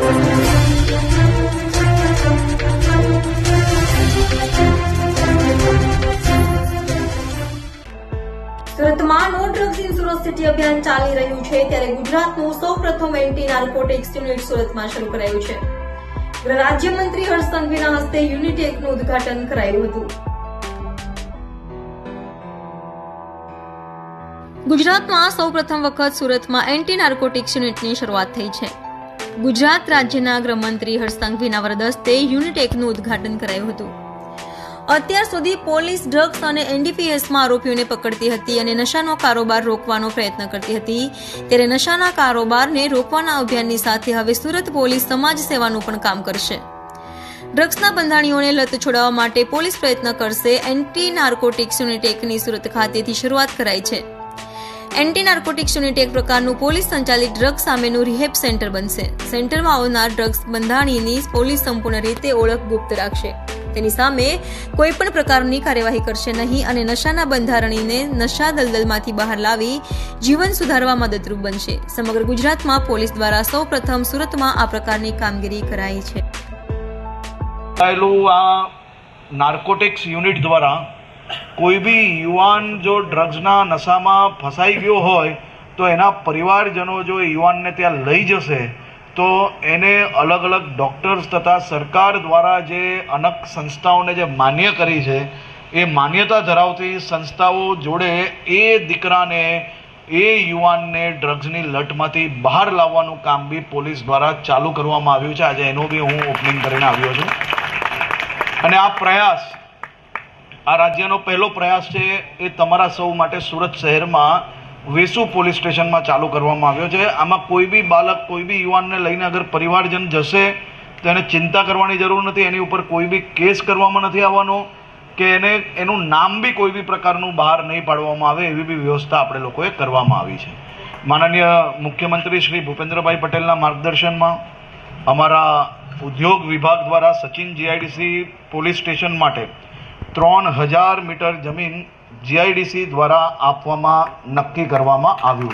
સુરતમાં no drugs in Surat city અભિયાન ચાલી રહ્યું છે, ત્યારે ગુજરાતનું સૌપ્રથમ એન્ટી નાર્કોટિક્સ યુનિટ સુરતમાં શરૂ કરાયું છે. ગૃહ રાજ્યમંત્રી હર્ષ સંઘવીના હસ્તે યુનિટ 1નું ઉદ્ઘાટન કરાયું હતું. ગુજરાતમાં સૌપ્રથમ વખત સુરતમાં એન્ટી નાર્કોટિક્સ યુનિટની શરૂઆત થઈ છે. ગુજરાત રાજ્યના ગૃહમંત્રી હર્ષ સંઘવીના વરદ હસ્તે યુનિટ 1નું ઉદ્ઘાટન કરાયું હતું. અત્યાર સુધી પોલીસ ડ્રગ્સ અને એનડીપીએસમાં આરોપીઓને પકડતી હતી અને નશાનો કારોબાર રોકવાનો પ્રયત્ન કરતી હતી, ત્યારે નશાના કારોબારને રોકવાના અભિયાનની સાથે હવે સુરત પોલીસ સમાજ સેવાનું પણ કામ કરશે. ડ્રગ્સના બંધાણીઓને લત છોડાવવા માટે પોલીસ પ્રયત્ન કરશે. એન્ટી નાર્કોટિક્સ યુનિટ 1ની સુરત ખાતેથી શરૂઆત કરાઈ છે. એન્ટી નાર્કોટિક્સ યુનિટ એક પ્રકારનું પોલીસ સંચાલિત ડ્રગ્સ સામેનું રિહેબ સેન્ટર બનશે. સેન્ટરમાં આવનાર ડ્રગ્સ બંધાણીની પોલીસ સંપૂર્ણ રીતે ઓળખ ગુપ્ત રાખશે. તેની સામે કોઈ પણ પ્રકારની કાર્યવાહી કરશે નહીં અને નશાના બંધારણીને નશા દલદલમાંથી બહાર લાવી જીવન સુધારવા મદદરૂપ બનશે. સમગ્ર ગુજરાતમાં પોલીસ દ્વારા સૌપ્રથમ સુરતમાં આ પ્રકારની કામગીરી કરાઈ છે. આ નાર્કોટિક્સ યુનિટ દ્વારા કોઈ બી યુવાન જો ડ્રગ્સના નશામાં ફસાઈ ગયો હોય તો એના પરિવારજનો જો યુવાનને ત્યાં લઈ જશે તો એને અલગ અલગ ડૉક્ટર્સ તથા સરકાર દ્વારા જે અનેક સંસ્થાઓને જે માન્ય કરી છે એ માન્યતા ધરાવતી સંસ્થાઓ જોડે એ દીકરાને એ યુવાનને ડ્રગ્સની લટમાંથી બહાર લાવવાનું કામ બી પોલીસ દ્વારા ચાલુ કરવામાં આવ્યું છે. આજે એનું બી હું ઓપનિંગ કરીને આવ્યો છું. અને આ પ્રયાસ આ રાજ્યનો પહેલો પ્રયાસ છે એ તમારા સૌ માટે સુરત શહેરમાં વેસુ પોલીસ સ્ટેશનમાં ચાલુ કરવામાં આવ્યો છે. આમાં કોઈ બી બાળક કોઈ બી યુવાનને લઈને અગર પરિવારજન જશે તો એને ચિંતા કરવાની જરૂર નથી. એની ઉપર કોઈ બી કેસ કરવામાં નથી આવવાનો કે એનું નામ બી કોઈ બી પ્રકારનું બહાર નહીં પાડવામાં આવે એવી બી વ્યવસ્થા આપણે લોકોએ કરવામાં આવી છે. માનનીય મુખ્યમંત્રી શ્રી ભૂપેન્દ્રભાઈ પટેલના માર્ગદર્શનમાં અમારા ઉદ્યોગ વિભાગ દ્વારા સચિન જીઆઈડીસી પોલીસ સ્ટેશન માટે 3000 મીટર જમીન જીઆઈડીસી દ્વારા આપવામાં નક્કી કરવામાં આવ્યું.